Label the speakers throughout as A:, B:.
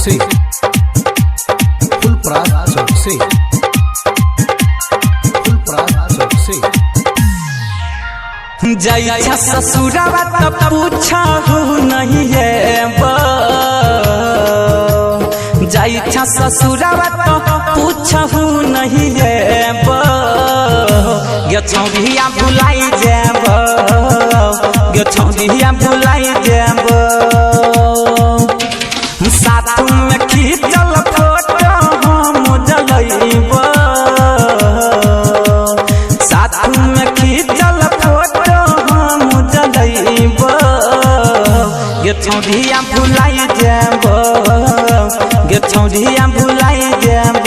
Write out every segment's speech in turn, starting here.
A: से फुलपरास चौक से
B: जैसा ससुरावा तब पूछा नहीं है जैसा ससुरावा तो पूछा नहीं है गे छौरिया भुलाई जाब गे छौरिया भुलाई जाब साथ में खींचल फोटो हम जलैब साथ में खींचल फोटो हम जलैब गे छौरिया भुलाई जाब गे छौरिया भुलाई जाब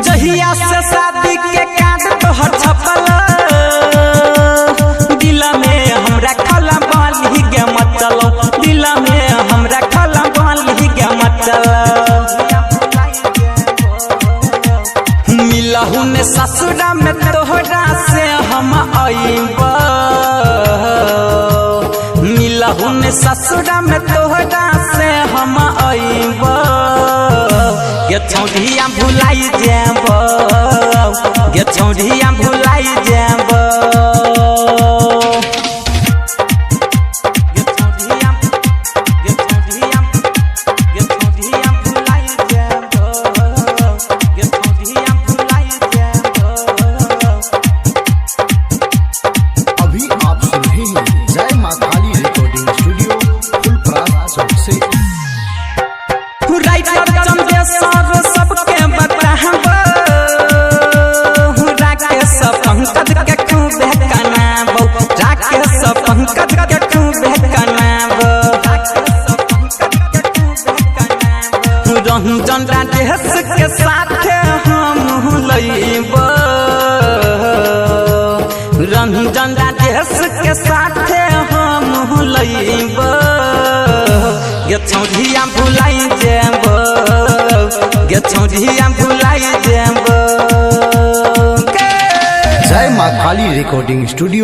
B: जहिया से शादी के काट तोहर छपल दिल में हमरा खला बाली गे मचल दिल में हमरा खला बाली गे मचल मिलहु ने ससुरा में तोहरा से हम आइब मिलहु ने ससुरा में तोहरा से हम आइब गे छौरिया भुलाई जाब गे छौरिया भुलाई जाब गे छौरिया भुलाई जाब गे छौरिया भुलाई जाब।
A: अभी आप सुन रहे हैं जय मां काली रिकॉर्डिंग स्टूडियो फुलपरास चौक से।
B: राइटर चंदेश्वर सबके बताब राकेश पंकज के खूबे कनाब राकेश पंकज के खूबे कनाब रंजन राजेश के साथ हम लैब रंजन राजेश के साथ हम लैब गे छौरिया भुलाई जाब गे छौरिया भुलाई जाब।
A: जय मां काली रिकॉर्डिंग स्टूडियो